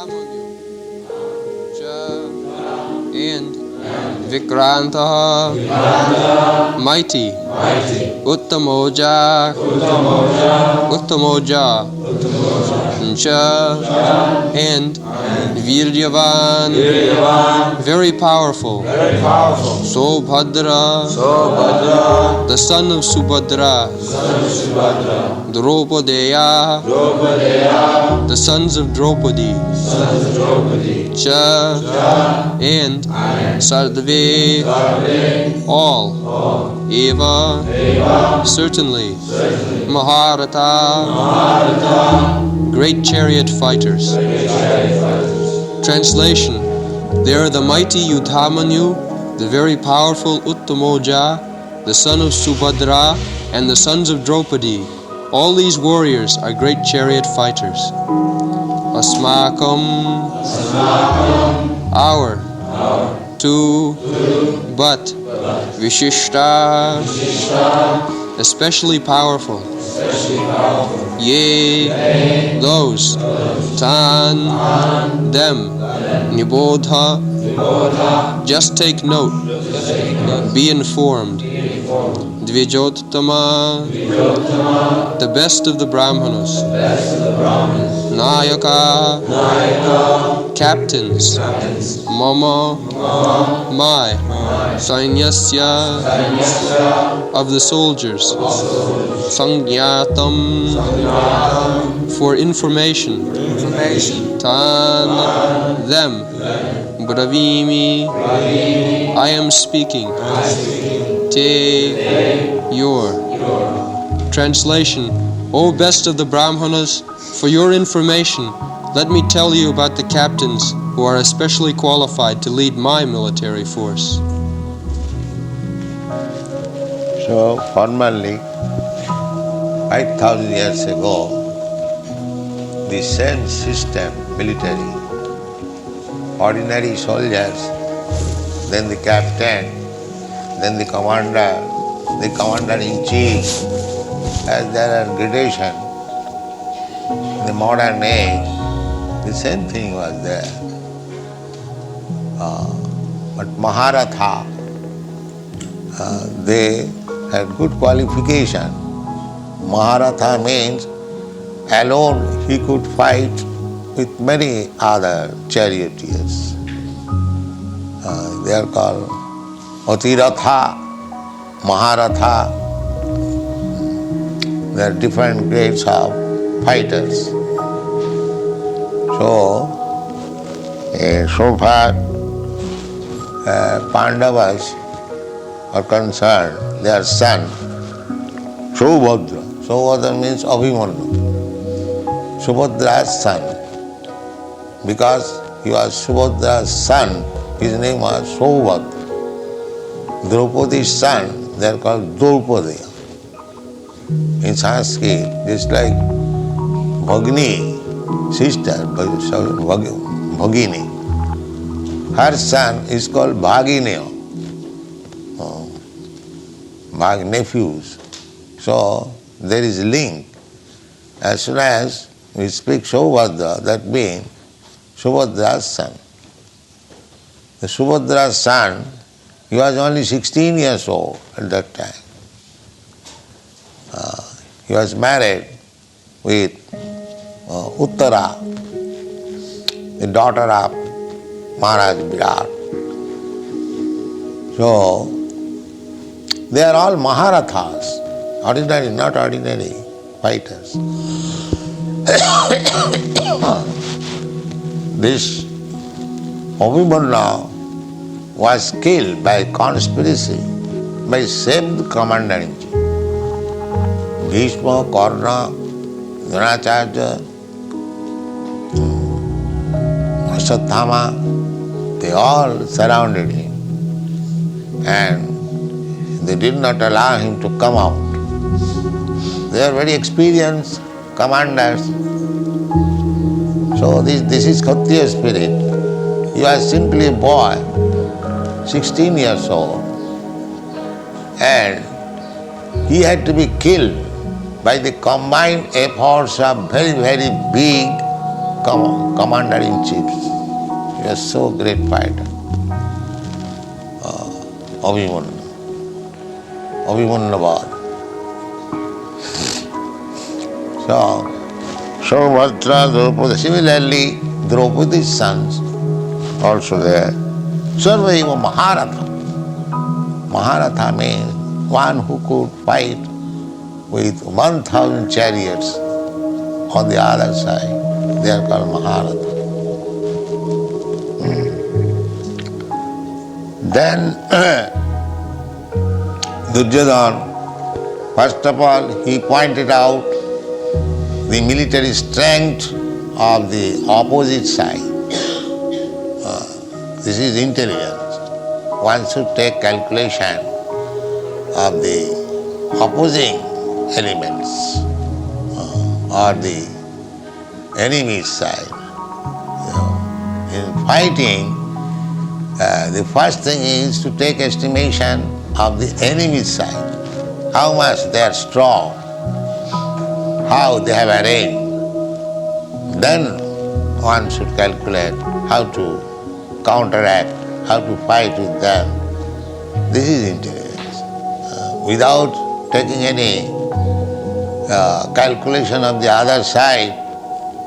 Yudhamanyu and vikranta, mighty, uttamauja, and viryavan, very powerful, Subhadra, the son of Subhadra, Draupadeyas, the sons of Draupadi, and sarva, all, eva, certainly, maha-rathah, great chariot fighters. Translation: they are the mighty Yudhamanyu, the very powerful Uttamauja, the son of Subhadra, and the sons of Draupadi. All these warriors are great chariot fighters. Asmakam, our, two, but, visista, especially powerful. Ye, those, tan, them, nibodha, just take note, be informed. Dvijottama, the best of the brahmanas. Nayaka, captains. Mama, my. Sainyasya, of the soldiers. Samjnartham, for information. Tan, them. Bravimi, I am speaking. Te, your. Translation: O best of the brahmanas, for your information, let me tell you about the captains who are especially qualified to lead my military force. So, formerly, 5,000 years ago, the same system, military, ordinary soldiers, then the captain, then the commander-in-chief, as there are gradation. In the modern age, the same thing was there. But maha-rathah, they had good qualification. Maha-rathah means alone he could fight with many other charioteers. They are called maha-rathah, maha-rathah. There are different grades of fighters. So far Pandavas are concerned, their son, Subhadra. Subhadra means Abhimanyu. Subhadra's son. Because he was Subhadra's son, his name was Subhadra. Draupadi's son, they are called Draupadi. In Sanskrit, it's like Bhagini, sister, Bhagini. Her son is called Bhaginyo, nephews. So there is a link. As soon as we speak Subhadra, that means Subhadra's son. The Subhadra's son, he was only 16 years old at that time. He was married with Uttara, the daughter of Maharaj Virat. So, they are all maha-rathas, ordinary, not ordinary fighters. This Abhimanyu was killed by conspiracy by same commander-in-chief. Bhishma, Karna, Dronacharya, Ashwatthama, they all surrounded him and they did not allow him to come out. They are very experienced commanders. So this is Kshatriya spirit. He was simply a boy, 16 years old, and he had to be killed by the combined efforts of very, very big commander-in-chief. He was so great fighter. Abhimanyu. So, Subhadra, Draupadi, similarly, Draupadi's sons also there. Sarva maha-rathah. Maha-rathah means one who could fight with 1,000 chariots on the other side. They are called maha-rathah. Then Duryodhana, first of all, he pointed out the military strength of the opposite side. This is intelligence. One should take calculation of the opposing elements or the enemy's side. In fighting, the first thing is to take estimation of the enemy's side. How much they are strong, how they have arranged. Then one should calculate how to counteract, how to fight with them. This is intelligence. Without taking any calculation of the other side,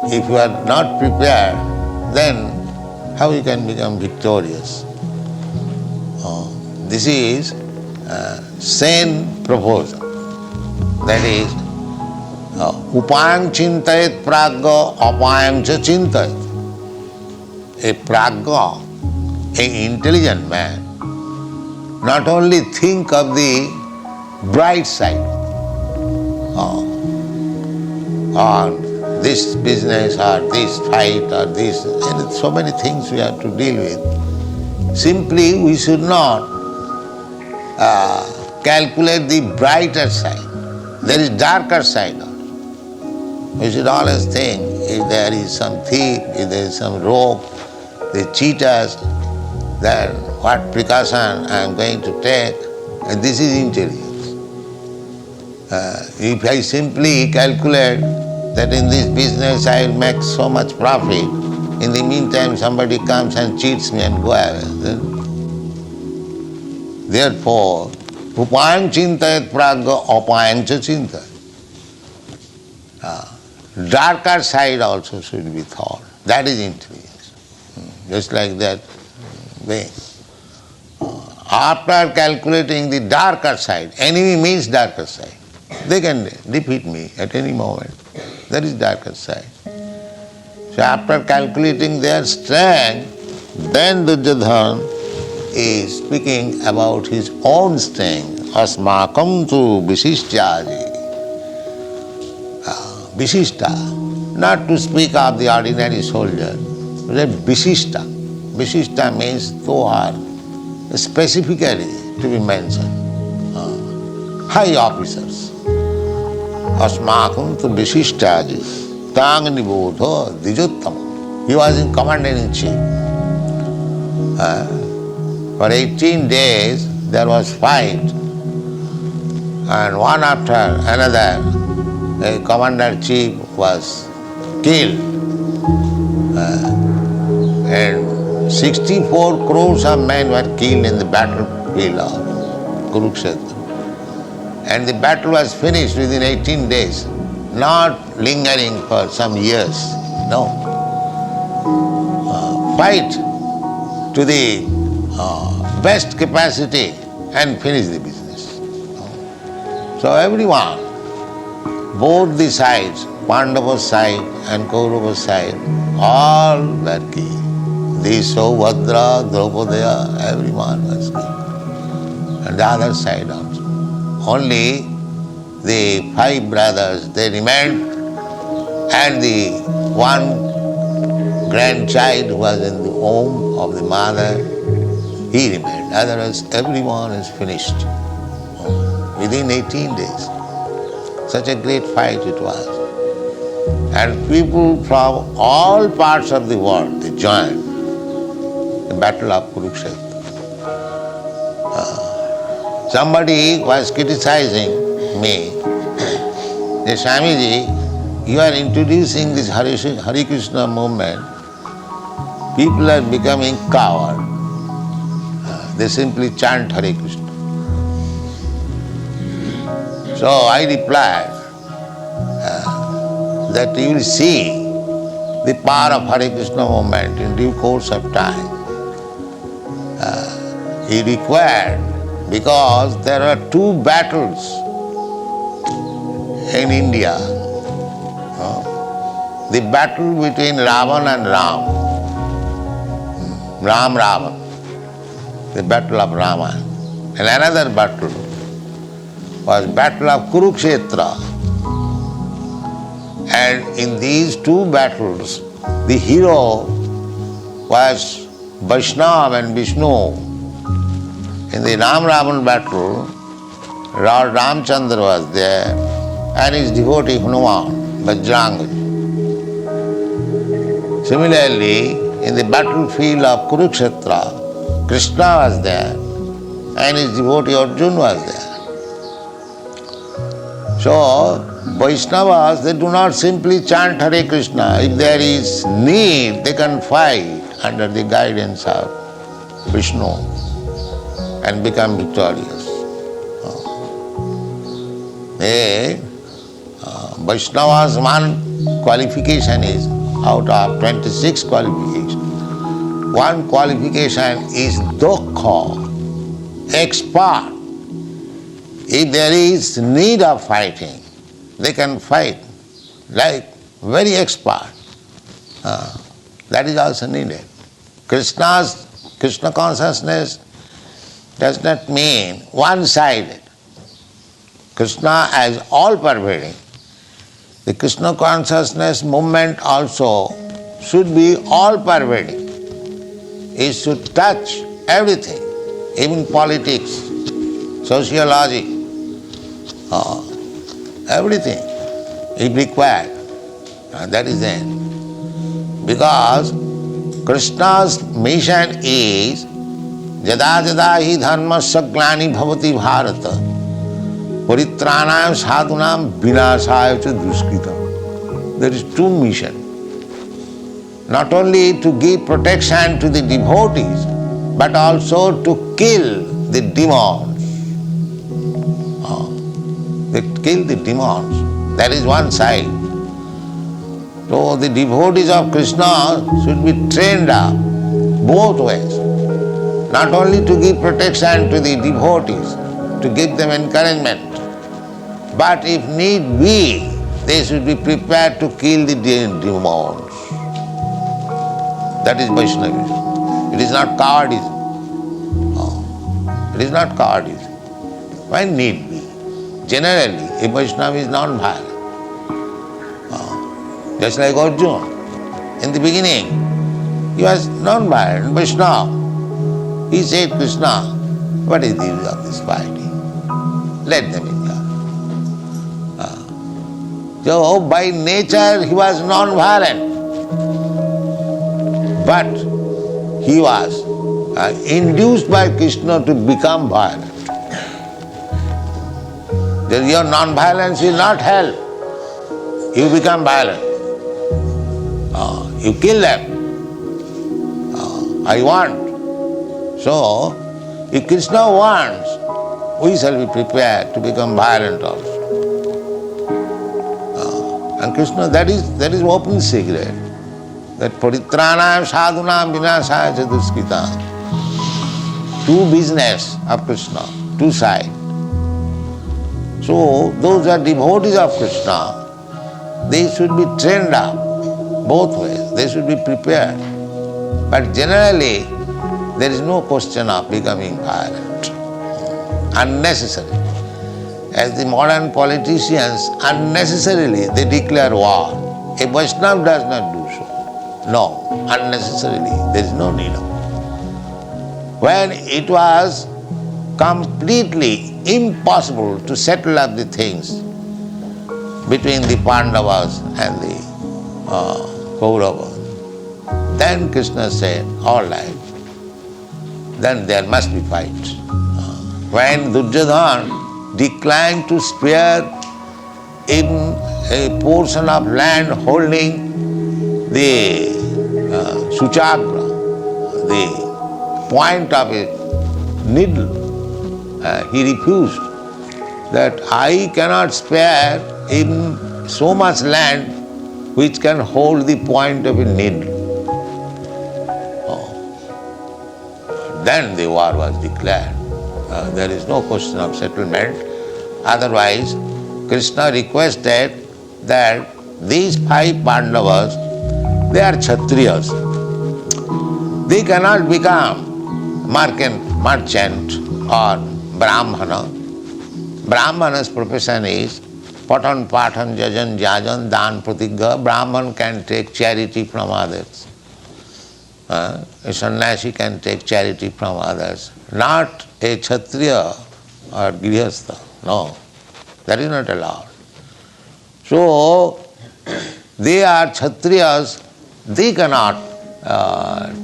if you are not prepared, then how you can become victorious? This is sane proposal. That is, upayam chintayat pragya apayam cha chintayat. A pragya, an intelligent man, not only think of the bright side, on this business or this fight or this, and so many things we have to deal with. Simply we should not calculate the brighter side. There is darker side also. We should always think if there is some thief, if there is some rope, the cheaters, then what precaution I am going to take, and this is intelligence. If I simply calculate that in this business I will make so much profit, in the meantime somebody comes and cheats me and go away. Therefore, upayam chintayat pragya apayam cha chintayat. Darker side also should be thought. That is intelligence. Just like that way. After calculating the darker side, enemy means darker side. They can defeat me at any moment. That is darker side. So after calculating their strength, then Duryodhana is speaking about his own strength. Asmakam tu visistyaji. Visista, not to speak of the ordinary soldier, but visista. Visista means those are specifically to be mentioned. High officers. Asmakam tu visistyaji. Tang nibodha dvijottama. He was in commander-in-chief. For 18 days there was fight, and one after another a commander-chief was killed, and 64 crores of men were killed in the battlefield of Kurukshetra. And the battle was finished within 18 days, not lingering for some years. No. Fight to the best capacity and finish the business. So everyone, both the sides, Pandava's side and Kaurava's side, all were killed. The Subhadra, Draupadi, everyone was killed. And the other side also. Only the 5 brothers, they remained, and the one grandchild who was in the womb of the mother, he remained. Otherwise, everyone is finished within 18 days. Such a great fight it was. And people from all parts of the world, they joined the battle of Kurukshetra. Somebody was criticizing me, the Swamiji, you are introducing this Hare Krishna movement, people are becoming coward. They simply chant Hare Krishna. So I replied that you will see the power of Hare Krishna movement in due course of time. He required, because there are two battles in India. The battle between Ravan and Ram. Ravan. The battle of Rama. And another battle was battle of Kurukshetra. And in these two battles, the hero was Vaishnava and Vishnu. In the Ram-Ravan battle, Lord Ramchandra was there and his devotee Hanuman, Bajrang. Similarly, in the battlefield of Kurukshetra, Krishna was there and his devotee Arjuna was there. So, Vaishnavas, they do not simply chant Hare Krishna. If there is need, they can fight under the guidance of Vishnu and become victorious. Vaishnavas, one qualification is, out of 26 qualifications, one qualification is dukkha, expert. If there is need of fighting, they can fight like very expert. That is also needed. Krishna consciousness does not mean one-sided. Krishna as all-pervading. The Krishna consciousness movement also should be all-pervading. It should touch everything, even politics, sociology, everything is required. That is it. Because Krishna's mission is Jada jada hi dharmasya glani bhavati bharata paritranayam sadhunam vinasaya cha duskritam. There is two missions. Not only to give protection to the devotees, but also to kill the demons. They kill the demons. That is one side. So the devotees of Krishna should be trained up both ways. Not only to give protection to the devotees, to give them encouragement, but if need be, they should be prepared to kill the demons. That is Vaishnavism. It is not cowardism. It is not cowardism. When need be. Generally, a Vaishnava is non-violent. Just like Arjuna. In the beginning, he was non-violent, Vaishnava. He said, Krishna, what is the use of this fighting? Let them enjoy. So by nature he was non-violent. But he was induced by Krishna to become violent. Your non-violence will not help. You become violent. You kill them. I want. So, if Krishna wants, we shall be prepared to become violent also. And Krishna, that is open secret. That paritranayam sadhunam vinasaya cha duskritam. Two business of Krishna, two sides. So, those are devotees of Krishna, they should be trained up both ways. They should be prepared. But generally, there is no question of becoming violent. Unnecessary. As the modern politicians, unnecessarily they declare war. A Vaishnava does not do so. No, unnecessarily. There is no need of it. When it was completely impossible to settle up the things between the Pandavas and the Kauravas, then Krishna said, all right, then there must be fight. When Duryodhana declined to spare even a portion of land holding the suchakra, the point of a needle. He refused that I cannot spare even so much land which can hold the point of a needle. Then the war was declared. There is no question of settlement. Otherwise, Krishna requested that these 5 Pandavas, they are Kshatriyas. They cannot become merchant or Brahmana. Brahmana's profession is patan, patan, jajan, jajan, dan, pratigha. Brahman can take charity from others. A sannyasi can take charity from others. Not a Kshatriya or Grihastha. No, that is not allowed. So, they are Kshatriyas, they cannot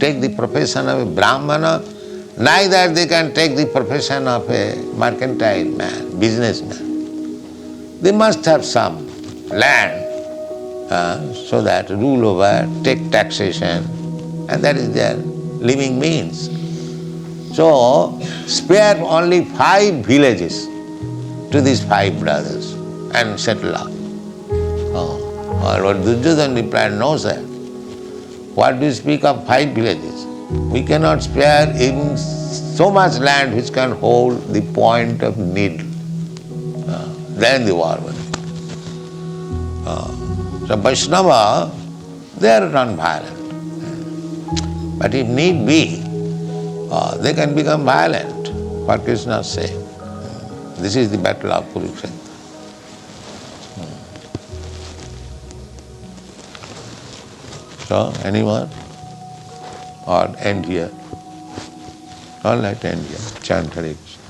take the profession of a Brahmana, neither they can take the profession of a mercantile man, businessman. They must have some land so that rule over, take taxation, and that is their living means. So, spare only 5 villages to these 5 brothers and settle up. Lord Dvijottama replied, no sir. What do you speak of 5 villages? We cannot spare even so much land which can hold the point of needle. Then the war was. So Vaishnava, they are non-violent. But if need be, they can become violent, for Krishna's sake. This is the battle of Kurukshetra. So, anyone? Or end here? All right, end here. Chant Hare Krishna.